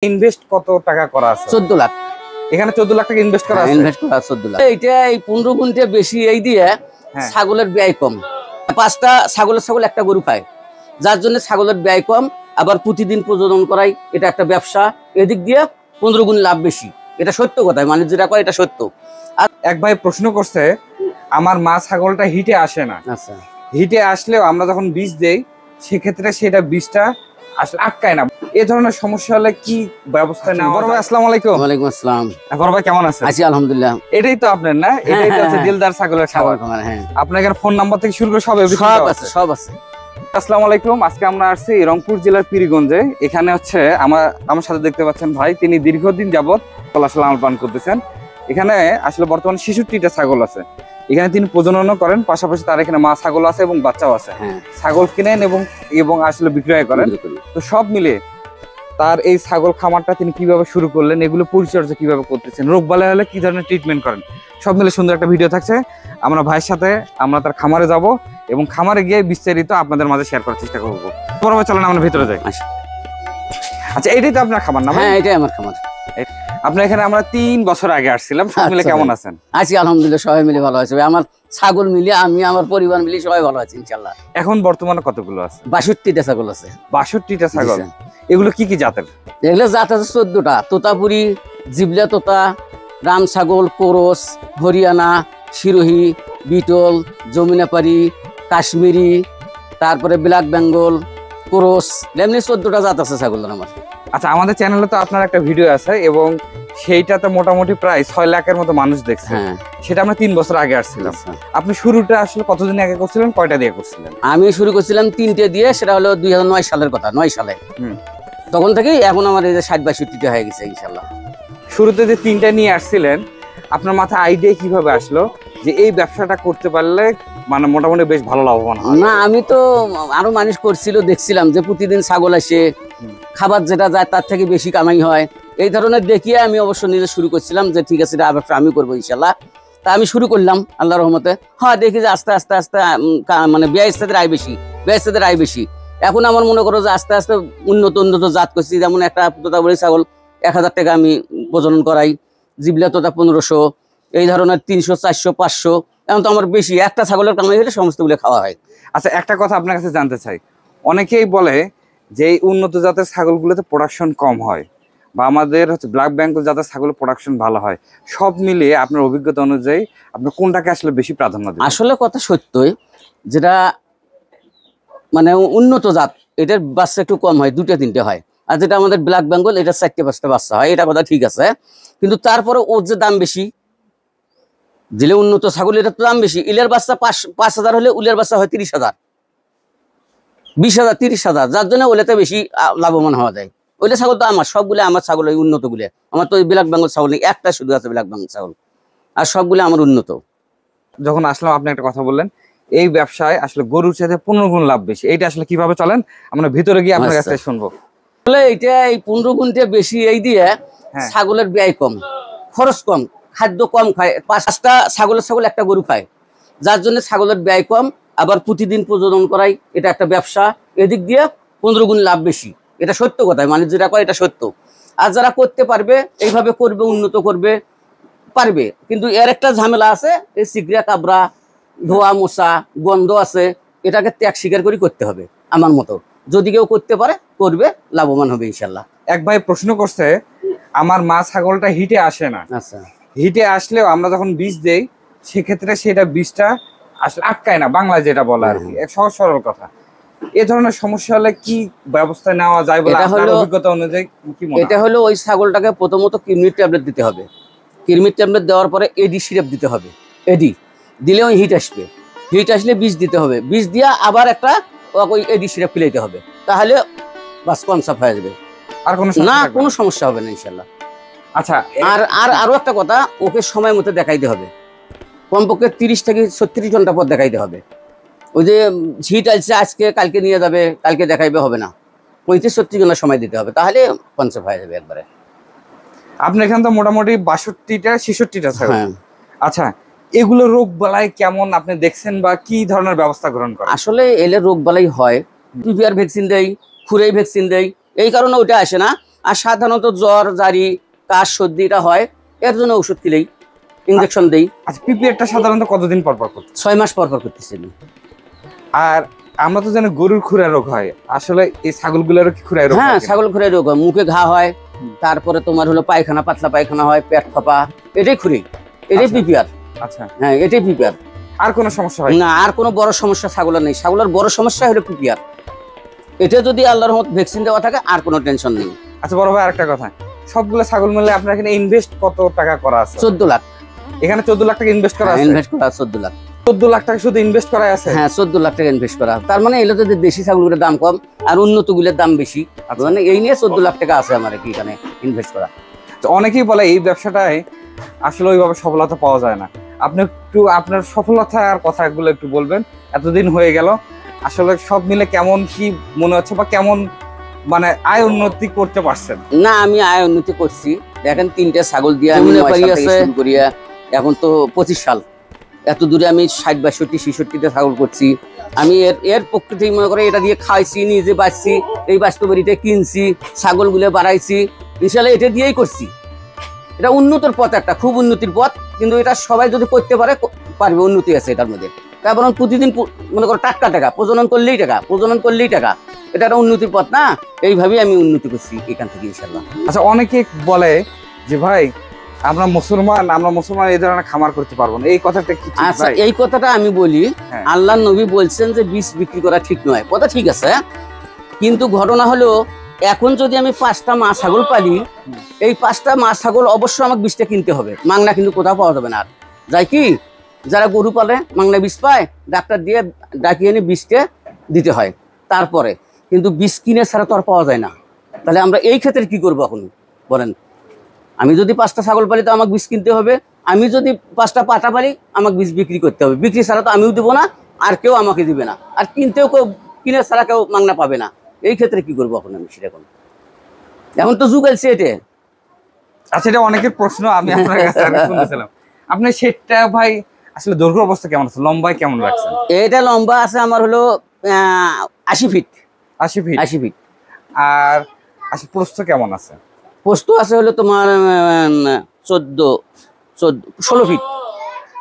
Invest কত টাকা করা আছে? 14 লাখ। এখানে 14 লাখ টাকা ইনভেস্ট করা আছে। ইনভেস্ট করা 14 লাখ। এইটা এই 15 গুণে বেশি এই দিয়ে ছাগলের ব্যয় কম। 5টা ছাগল একটা গরু খায়, যার জন্য ছাগলের ব্যয় কম। আবার প্রতিদিন প্রজনন করাই, এটা একটা ব্যবসা। এদিক দিয়ে 15 গুণ লাভ বেশি। এটা সত্য কথা, মানে যেটা কয় এটা সত্য। আর এক ভাই প্রশ্ন করছে, আমার মা ছাগলটা হিটে আসে না। আচ্ছা, হিটে আসলেও আমরা যখন বীজ দেই সেক্ষেত্রে সেটা বীজটা আসলে আটকায় না। এই ধরনের সমস্যা হলে কি ব্যবস্থা নেওয়া? বড় ভাই আসসালামু আলাইকুম। ওয়ালাইকুম আসসালাম। বড় ভাই কেমন আছেন? আছি আলহামদুলিল্লাহ। এটাই তো আপনার না? এটাই তো হচ্ছে দিলদার ছাগলের খাবার। হ্যাঁ, আপনার এখানে ফোন নাম্বার থেকে শুরু করে সব আছে, সব আছে। আসসালামু আলাইকুম। আজকে আমরা আসছি রংপুর জেলার পীরগঞ্জে। এখানে হচ্ছে আমার সাথে দেখতে পাচ্ছেন ভাই, তিনি দীর্ঘদিন যাবত লালন পালন করতেছেন। এখানে আসলে বর্তমানে 66টা ছাগল আছে। এখানে তিনি প্রজননও করেন, পাশাপাশি তার এখানে মা ছাগল আছে এবং বাচ্চাও আছে। ছাগল কিনেন এবং আসলে বিক্রয় করেন। তো সব মিলে তার এই ছাগল খামারটা তিনি কিভাবে শুরু করলেন, এগুলো পরিচর্যা কিভাবে করতেছেন, রোগ বালাই হলে কি ধরনের ট্রিটমেন্ট করেন, সব মিলে সুন্দর একটা ভিডিও থাকছে। আমরা ভাইয়ের সাথে আমরা তার খামারে যাব এবং খামারে গিয়ে বিস্তারিত আপনাদের মাঝে শেয়ার করার চেষ্টা করবো। বরাবর চলেন আমরা ভিতরে যাই। আচ্ছা, এটাই তো আপনার খামার না? হ্যাঁ, এটাই আমার খামার। আপনার এখানে আমরা 3 বছর আগে আসছিলাম। সব মিলে কেমন আছেন? আছি আলহামদুলিল্লাহ, সবাই মিলে ভালো আছে। আমার ছাগল মিলে, আমি আমার পরিবার মিলে সবাই ভালো আছি ইনশাআল্লাহ। এখন বর্তমানে কতগুলো আছে? 62টা ছাগল আছে। 62টা ছাগল। এগুলো কি কি জাতের? এগুলো জাত আছে 14টা। তোতাপুরি, জিবলা তোতা, রাম ছাগল, কোরস, হরিয়ানা, সিরোহি, বিটল, জমিনাপারি, কাশ্মীরি, তারপরে ব্ল্যাক বেঙ্গল, কোরস, এমনি 14টা জাত আছে ছাগলের আমার। আচ্ছা, আমাদের চ্যানেলে তো আপনার একটা ভিডিও আছে এবং সেইটাতে মোটামুটি প্রায় 6 লাখের মতো মানুষ দেখছে। সেটা আমরা 3 বছর আগে আসছিলাম। আপনি শুরুটা আসলে কতদিন আগে করছিলেন, কয়টা দিয়ে করছিলেন? আমি শুরু করছিলাম 3টে দিয়ে, সেটা হলো 2009 সালের কথা, 9 সালে। তখন থেকেই এখন আমার এই যে 60-62টা হয়ে গেছে ইনশাআল্লাহ। শুরুতে যে 3টা নিয়ে আসছিলেন, আপনার মাথায় আইডিয়া কিভাবে আসলো যে এই ব্যবসাটা করতে পারলে মানে মোটামুটি বেশ ভালো লাভবান হয়? না, আমি তো আরো মানুষ করছিল, দেখছিলাম যে প্রতিদিন ছাগল আসে, খাবার যেটা যায় তার থেকে বেশি কামাই হয়। এই ধরনের দেখিয়ে আমি অবশ্য নিজে শুরু করছিলাম যে ঠিক আছে, এটা ব্যবসা আমি করবো ইনশাল্লাহ। তা আমি শুরু করলাম আল্লাহর রহমতে। হ্যাঁ, দেখি যে আস্তে আস্তে আস্তে মানে ব্যয়স্তাদের আয় বেশি। এখন আমার মনে করো যে আস্তে আস্তে উন্নত জাত করছি। যেমন একটা তোতাপুরি ছাগল 1000 টাকা আমি প্রজনন করাই, জিবলা তোতা 1500, এই ধরনের 300, 400, 500। এখন তো আমার বেশি, একটা ছাগলের কামাই হলে সমস্তগুলো খাওয়া হয়। আচ্ছা, একটা কথা আপনার কাছে জানতে চাই। অনেকেই বলে যে এই উন্নত জাতের ছাগলগুলোতে প্রোডাকশন কম হয়, বা আমাদের হচ্ছে ব্ল্যাক বেঙ্গল জাতের ছাগলের প্রোডাকশন ভালো হয়। সব মিলিয়ে আপনার অভিজ্ঞতা অনুযায়ী আপনি কোনটাকে আসলে বেশি প্রাধান্য দেন? আসলে কথা সত্যই, যেটা মানে উন্নত জাত, এটার বাচ্চা একটু কম হয়, 2-3টে হয়। আর যেটা আমাদের ব্ল্যাক বেঙ্গল, এটা 4-5টা বাচ্চা হয়। এটা কথা ঠিক আছে, কিন্তু তারপরে ওর যে দাম বেশি, যেটা উন্নত ছাগল এটা তো দাম বেশি। ইলের বাচ্চা 5,000 হলে উলের বাচ্চা হয় 30,000, 20,000, 30,000, যার জন্য ওলেতে বেশি লাভবান হওয়া যায়। ওইটা ছাগল তো আমার, সবগুলো আমার ছাগল, ওই উন্নত গুলো। আমার তো ওই ব্ল্যাক বেঙ্গল ছাগল নেই, একটা শুধু আছে ব্ল্যাক বেঙ্গল ছাগল, আর সবগুলো আমার উন্নত। যখন আসলাম আপনি একটা কথা বললেন, এই ব্যবসায় আসলে গরুর চাইতে 15 গুণ লাভ বেশি। এইটা আসলে কিভাবে চলেন, আমরা ভিতরে গিয়ে আপনার কাছে শুনবো। এইটা এই 15 গুণে বেশি এই দিয়ে ছাগলের ব্যয় কম, খরচ কম, খাদ্য কম খায়। 5টা ছাগল একটা গরু খায়, যার জন্য ছাগলের ব্যয় কম। আবার প্রতিদিন প্রজনন করাই, এটা একটা ব্যবসা। এদিক দিয়ে 15 গুণ লাভ বেশি। এটা সত্য কথা, মানে যেটা কয় এটা সত্য। আর যারা করতে পারবে, এইভাবে করবে, উন্নত করবে পারবে। কিন্তু এর একটা ঝামেলা আছে, এই সিগড়া কাবরা, ধোয়া মোছা, গন্ধ আছে। এটাকে ত্যাগ স্বীকার করে করতে হবে আমার মতো। যদি কেউ করতে পারে, করবে, লাভবান হবে ইনশাল্লাহ। এক ভাই প্রশ্ন করছে, আমার মা ছাগলটা হিটে আসে না। আচ্ছা, হিটে আসলেও আমরা যখন বীজ দেই সেক্ষেত্রে সেটা বীজটা আসলে আটকায় না, বাংলায় যেটা বলা আর কি, এক সহজ সরল কথা। এ ধরনের সমস্যা হলে কি ব্যবস্থা নেওয়া যায় বলে আপনার অভিজ্ঞতা অনুযায়ী কি মনে হয়? এটা হলো ওই ছাগলটাকে প্রথমত কৃমির ট্যাবলেট দিতে হবে। কৃমির ট্যাবলেট দেওয়ার পরে এডি সিরাপ দিতে হবে। এডি দিলে ওই হিট আসবে, হিট আসলে বীজ দিতে হবে। বীজ দিয়ে আবার একটা ওই এডি সিরাপ ফেলাইতে হবে, তাহলে বাস কনসাপ হয়ে যাবে। আর কোনো সমস্যা হবে না ইনশাল্লাহ। আচ্ছা, আরো একটা কথা, ওকে সময় মতো দেখাইতে হবে। কমপক্ষে 30 থেকে 36 ঘন্টা পর দেখাইতে হবে। ওই যে হিট আসছে আজকে কালকে নিয়ে যাবে, কালকে দেখাইবে হবে না। 35-36 ঘন্টা সময় দিতে হবে, তাহলে কনসাপ হয়ে যাবে একবারে। আপনি এখানে তো মোটামুটি 62টা 66টা ছাগল। আচ্ছা, এগুলো রোগ বালাই কেমন আপনি দেখছেন, বা কি ধরনের ব্যবস্থা গ্রহণ করেন? আসলে এলে রোগ বালাই হয়, পিপিআর ভ্যাকসিন দেয়, খুরাই ভ্যাকসিন দেয়, এই কারণে ওটা আসে না। আর সাধারণত জ্বর জারি কাশ সর্দি এটা হয়, এর জন্য ওষুধ দিলেই ইনজেকশন দেই। আচ্ছা, পিপিআরটা সাধারণত কতদিন পর পর করতে? 6 মাস পর পর করতেছি আমি। আর আমরা তো জানি গরুর খুরা রোগ হয়, আসলে এই ছাগলগুলোরও কি খুরা রোগ হ্যাঁ, হয় কিনা? ছাগল খুরে রোগ হয়, মুখে ঘা হয়, তারপরে তোমার হলো পায়খানা, পাতলা পায়খানা হয়, পেট ফাঁপা, এটাই খুরি, এটাই আচ্ছা। পিপিআর। আচ্ছা, হ্যাঁ, এটাই পিপিআর। আর কোনো সমস্যা হয়? না, আর কোনো বড় সমস্যা ছাগলের নেই। ছাগলের বড় সমস্যা হলো পিপিআর। এটা যদি আল্লাহর রহমত ভ্যাকসিন দেওয়া থাকে আর কোনো টেনশন নেই। আচ্ছা বড় ভাই, আরেকটা কথা, সবগুলো ছাগল মিলে আপনার এখানে ইনভেস্ট কত টাকা করা আছে? 14 লাখ এখানে 14 লাখ টাকা ইনভেস্ট করা আছে? ইনভেস্ট করা, 14 লাখ। 14 লাখ টাকা শুধু ইনভেস্ট করা আছে? হ্যাঁ, 14 লাখ টাকা ইনভেস্ট করা। তার মানে এগুলো তো দেশি ছাগলগুলোর দাম কম আর উন্নত গুলোর দাম বেশি, মানে এই নিয়ে 14 লাখ টাকা আছে আমার এখানে ইনভেস্ট করা। তো অনেকেই বলে এই ব্যবসাটায় আসলে ওইভাবে সফলতা পাওয়া যায় না। আপনি একটু আপনার সফলতার কথাগুলো একটু বলবেন। এতদিন হয়ে গেল, আসলে সব মিলে কেমন কি মনে হচ্ছে, বা কেমন মানে আয় উন্নতি করতে পারছেন? না, আমি আয় উন্নতি করছি। দেখেন 3টে ছাগল দিয়ে আমি জমিনে 9 পারি সাল আছে। থেকে শুরু করিয়া এখন তো 25 সাল, এত দূরে আমি 60 62 66টা ছাগল করছি। আমি এর প্রকৃতি মনে করে এটা দিয়ে খাইছি, নিজে বাঁচছি, এই বাস্তবরিতে কিনছি, ছাগলগুলো বাড়াইছি, ইনশাল্লাহ এটা দিয়েই করছি। এটা উন্নতির পথ, একটা খুব উন্নতির পথ, কিন্তু এটা সবাই যদি করতে পারে পারবে, উন্নতি আছে এটার মধ্যে। কারণ প্রতিদিন মনে করো টাটকা টাকা প্রজনন করলেই টাকা, প্রজনন করলেই টাকা, এটা একটা উন্নতির পথ না? এইভাবেই আমি উন্নতি করছি এখান থেকে ইনশাল্লাহ। আচ্ছা, অনেকে বলে যে ভাই আমরা মুসলমান এই ধরনের খামার করতে পারবো না, এই কথাটা কি ঠিক আচ্ছা, ভাই? এই কথাটা আমি বলি, হ্যাঁ। আল্লাহ নবী বলছেন যে বীজ বিক্রি করা ঠিক নয়, কথা ঠিক আছে, কিন্তু ঘটনা হলো এখন যদি আমি 5টা মা ছাগল পালি, এই 5টা মা ছাগল অবশ্যই আমাকে বীজটা কিনতে হবে, মাংনা কিন্তু কোথাও পাওয়া যাবে না। আর যাই কি, যারা গরু পালে মাংনা বীজ পায়, ডাক্তার দিয়ে ডাকিয়ে এনে বীজটা দিতে হয় তারপরে, কিন্তু বীজ কিনে ছাড়া তো আর পাওয়া যায় না। তাহলে আমরা এই ক্ষেত্রে কি করবো এখন বলেন? আমি যদি 5টা ছাগল পালি তো আমাকে বীজ কিনতে হবে, আমি যদি 5টা পাঠা পালি আমাকে বীজ বিক্রি করতে হবে, বিক্রি ছাড়া তো আমিও দেবো না আর কেউ আমাকে দিবে না, আর কিনতেও কেউ কিনে ছাড়া কেউ মাংনা পাবে না। এই ক্ষেত্রে কি করবো এখন আমি সেরকম? এখন তো যুগ আছে এটা। আচ্ছা, এটা অনেকের প্রশ্ন, আমি আপনার কাছে আগে শুনতেছিলাম। আপনি সেটা ভাই আসলে দৈর্ঘ্য অবস্থা কেমন আছে, লম্বায় কেমন রাখছেন? এটা লম্বা আছে আমার হলো 80 ফিট। 80 ফিট। 80 ফিট। আর আসলে প্রস্থ কেমন আছে? পোস্ত আছে হলো তোমার 16 ফিট।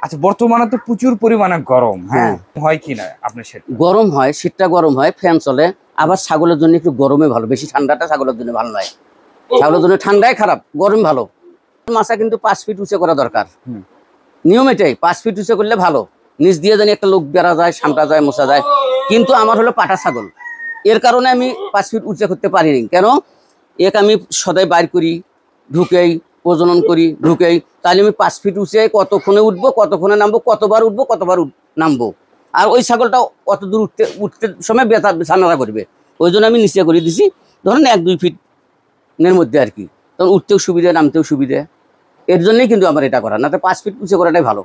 আচ্ছা, বর্তমানে তো প্রচুর পরিমাণে গরম, হ্যাঁ, হয় কি না আপনার সেটা? গরম হয়, শীতটা গরম হয়, ফ্যান চলে। আবার ছাগলের জন্য একটু গরমে ভালো, বেশি ঠান্ডাটা ছাগলের জন্য ভালো নয়। ছাগলের জন্য ঠান্ডাই খারাপ, গরম ভালো। মাছা কিন্তু 5 ফিট উঁচে করা দরকার, নিয়ম এটাই, 5 ফিট উঁচে করলে ভালো। নিচ দিয়ে জানি একটা লোক বেড়া যায়, সামটা যায়, মোছা যায়। কিন্তু আমার হলো পাটা ছাগল, এর কারণে আমি 5 ফিট উঁচে করতে পারিনি। কেন? এক আমি সদাই বাইর করি, ঢুকেই প্রজনন করি, ঢুকেই, তাহলে আমি 5 ফিট উঁচে কতক্ষণে উঠবো, কতক্ষণে নামবো, কতবার উঠবো, কতবার নামবো। আর ওই ছাগলটা অত দূর উঠতে সময় ঝামেলা করবে, ওই জন্য আমি নিচে করে দিছি, ধরেন 1-2 ফিটের মধ্যে আর কি, তখন উঠতেও সুবিধা, নামতেও সুবিধা। এর জন্যই কিন্তু আমার এটা করা, না তো 5 ফিট উঁচে করাটাই ভালো।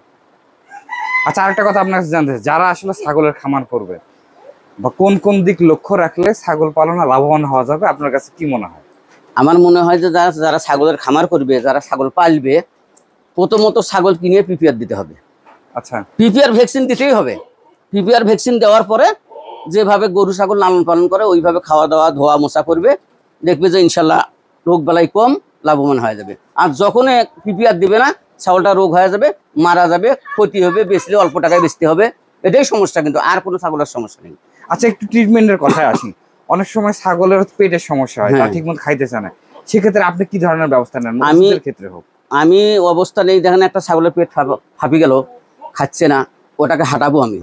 আচ্ছা, আরেকটা কথা আপনার কাছে জানতে চাই, যারা আসলে ছাগলের খামার করবে বা কোন কোন দিক লক্ষ্য রাখলে ছাগল পালনে লাভবান হওয়া যাবে, আপনার কাছে কি মনে হয়? আমার মনে হয় যে যারা ছাগলের খামার করবে, যারা ছাগল পালবে, প্রথমত ছাগল কিনে পিপিআর দিতে হবে। আচ্ছা, পিপিআর ভ্যাকসিন দিতেই হবে। পিপিআর ভ্যাকসিন দেওয়ার পরে যেভাবে গরু ছাগল লালন পালন করে ওইভাবে খাওয়া দাওয়া ধোয়া মোছা করবে, দেখবে যে ইনশাল্লাহ রোগ বালাই কম, লাভবান হয়ে যাবে। আর যখন পিপিআর দিবে না, ছাগলটা রোগ হয়ে যাবে, মারা যাবে, ক্ষতি হবে, বেচলে অল্প টাকায় বেচতে হবে, এটাই সমস্যা, কিন্তু আর কোনো ছাগলের সমস্যা নেই। আচ্ছা, একটু ট্রিটমেন্টের কথায় আসি। অনেক সময় ছাগলের পেটের সমস্যা হয়, তা ঠিক মতো খাইতে চায় না, সেক্ষেত্রে আপনি কি ধরনের ব্যবস্থা নেন? ক্ষেত্রে হোক, আমি অবস্থা নেই, দেখেন একটা ছাগলের পেট ফাঁপি গেল, খাচ্ছে না, ওটাকে হাঁটাবো আমি,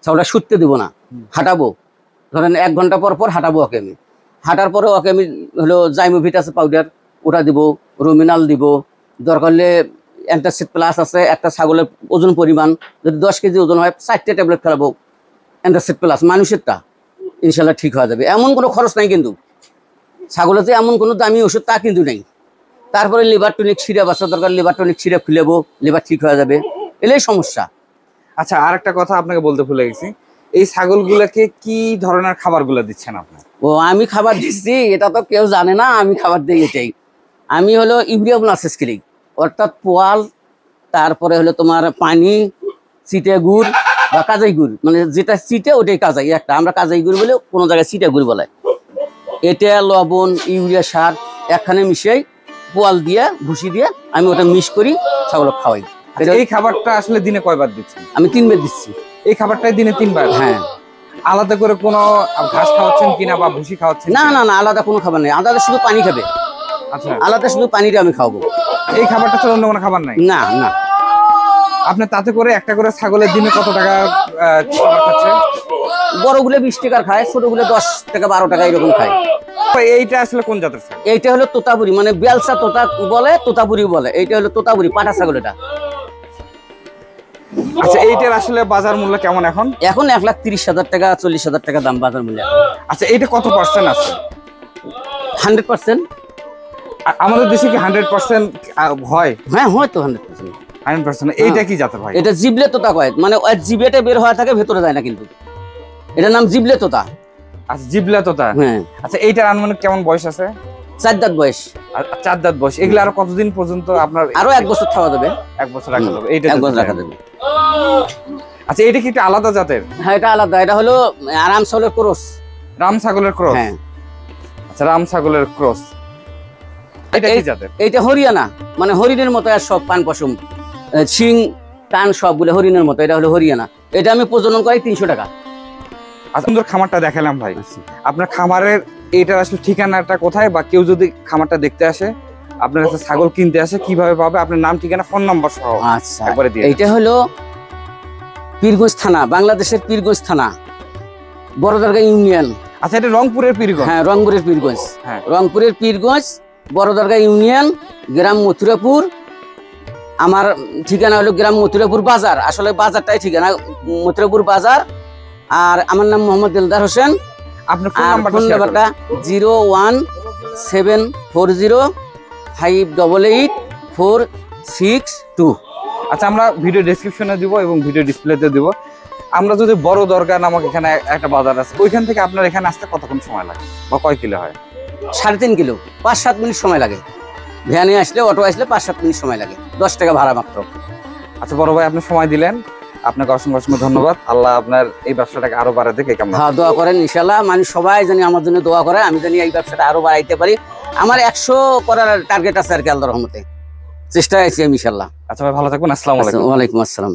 ছাগলটা শুতে দেবো না, হাঁটাবো, ধরেন 1 ঘন্টা পর পর হাঁটাবো ওকে আমি। হাঁটার পরে ওকে আমি হলো জাইমোভিটাস পাউডার ওটা দিব, রুমিনাল দিব, দরকার হলে অ্যান্টাসিড প্লাস আছে, একটা ছাগলের ওজন পরিমাণ যদি 10 কেজি ওজন হয় 4টে ট্যাবলেট খেলাবো অ্যান্টাসিড প্লাস, মানুষেরটা, ইনশাল্লাহ ঠিক হয়ে যাবে। এমন কোনো খরচ নাই কিন্তু ছাগলের, যে এমন কোনো দামি ওষুধ তা কিন্তু নেই। তারপরে লিভার টনিক সিরাপ আছে, দরকার লিভার টনিক সিরাপ খুলেবো, লিভার ঠিক হয়ে যাবে, এলেই সমস্যা। আচ্ছা, আরেকটা কথা আপনাকে বলতে ভুলে গেছি, এই ছাগলগুলোকে কি ধরনের খাবারগুলো দিচ্ছেন আপনি? ও, আমি খাবার দিচ্ছি, এটা তো কেউ জানে না, আমি খাবার দিই এটাই। আমি হলো ইউরিয়া মোলাসেস ক্লিক, অর্থাৎ পোয়াল, তারপরে হলো তোমার পানি, চিটে গুড় বা কাজাই গুড়, মানে যেটা চিটে ওটাই কাজাই, একটা আমরা কাজাই গুড় বলে, কোনো জায়গায় চিটে গুড় বলে। এটা লবণ, ইউরিয়া সার, একখানে মিশাই পোয়াল দিয়ে ভুসি দিয়ে আমি ওটা মিক্স করি ছাগল খাওয়াই। এই খাবারটা আসলে দিনে কয়বার দিচ্ছেন? আমি 3 বার দিচ্ছি। এই খাবারটাই দিনে 3 বার? হ্যাঁ। আলাদা করে কোনো ঘাস খাওয়াচ্ছেন কিনা বা ভুসি খাওয়াচ্ছেন? না না না, আলাদা কোনো খাবার নেই, আলাদা শুধু পানি খাবে। আচ্ছা, আলাদা শুধু পানিটা আমি খাওয়াবো। এই খাবারটা ছাড়া অন্য কোনো খাবার নাই? না না। আপনি তাতে করে একটা করে ছাগলের দিনে কত টাকা খাবার খাচ্ছে? বড়গুলো 20 টাকার খায়, ছোটগুলো 10 টাকা 12 টাকা এরকম খায়। এইটা আসলে কোন জাতের ছাগল? এইটা হলো তোতাপুরি, মানে বেলসা তোতা বলে, তোতাপুরি বলে। এইটা হলো তোতাপুরি পাটা ছাগল এটা। আচ্ছা, এইটার আসলে বাজার মূল্য কেমন এখন? এখন 1,30,000 টাকা 40,000 টাকা দাম বাজার মূল্য। আচ্ছা, এইটা কত পার্সেন্ট আছে? 100%। আমাদের দেশে কি 100% হয়? হ্যাঁ হয় তো 100%। 100%। এইটা কি জাতের ভাই? এটা জিবলে তোতা কয়, মানে ওই জিবেটা বের হওয়া থাকে, ভেতরে যায় না কিন্তু। এটার নাম জিবলে তোতা। আচ্ছা, জিবলা তোতা। হ্যাঁ। আচ্ছা, এইটার আনুমানিক কেমন বয়স আছে? 4 দাঁত বয়স। 4 দাঁত বয়স। এগুলো আরো কতদিন পর্যন্ত আপনার? আরো 1 বছর খাওয়া যাবে। 1 বছর রাখা যাবে। এইটা 1 বছর রাখা যাবে। আচ্ছা, এটা কি একটা আলাদা জাতের? হ্যাঁ এটা আলাদা, এটা হলো আরাম ছাগলের ক্রস। রাম ছাগলের ক্রস? হ্যাঁ। আচ্ছা, রাম ছাগলের ক্রস। এটা কি জাতের? এইটা হরিয়ানা, মানে হরিণের মতো আর সব পান পশম শিং কান সবগুলো হরিণের মতো। এটা হলো হরিয়ানা। এটা আমি প্রজনন করি 300 টাকা। আচ্ছা, সুন্দর খামারটা দেখালাম ভাই। আপনার খামারের এইটার আসলে ঠিকানাটা কোথায়, বা কেউ যদি খামারটা দেখতে আসে, আপনার কাছে ছাগল কিনতে আসে, কিভাবে পাবে? আপনার নাম, ঠিকানা, ফোন নাম্বার সহ আচ্ছা, একবারে দিয়ে। এইটা হলো পীরগঞ্জ থানা, বাংলাদেশের পীরগঞ্জ থানা, বড়দরগা ইউনিয়ন। আচ্ছা, এটা রংপুরের পীরগঞ্জ? হ্যাঁ রংপুরের পীরগঞ্জ। হ্যাঁ, রংপুরের পীরগঞ্জ, বড়দরগা ইউনিয়ন, গ্রাম মথুরাপুর। আমার ঠিকানা হলো গ্রাম মথুরাপুর বাজার, আসলে বাজারটাই ঠিকানা মথুরাপুর বাজার। আর আমার নাম মোহাম্মদ দিলদার হোসেন। আপনার ফোন আর ফোন নাম্বারটা? নাম্বারটা 01740588462। আচ্ছা, আমরা ভিডিও ডেসক্রিপশনে দিব এবং ভিডিও ডিসপ্লেতে দিব। আমরা যদি বড় দরগা নামক এখানে একটা বাজার আছে, ওইখান থেকে আপনার এখানে আসতে কতক্ষণ সময় লাগে বা কয় কিলো হয়? 3.5 কিলো, 5-7 মিনিট সময় লাগে। ভ্যানে আসলে, অটো আসলে 5-7 মিনিট সময় লাগে, 10 টাকা ভাড়া মাত্র। আচ্ছা বড় ভাই, আপনি সময় দিলেন, আপনাকে অসংখ্য অসংখ্য ধন্যবাদ। আল্লাহ আপনার এই ব্যবসাটাকে আরো বাড়াতে কামনা। হ্যাঁ, দোয়া করেন ইনশাল্লাহ। মানে সবাই জানি আমার জন্য দোয়া করে, আমি জানি এই ব্যবসাটা আরো বাড়াইতে পারি। আমার 100 করার টার্গেট আছে আর কি, আল্লাহর রহমতে চেষ্টা আছি আমি ইনশাল্লাহ। আচ্ছা ভাই, ভালো থাকবেন। আসসালামু আলাইকুম। ওয়ালাইকুম আসসালাম।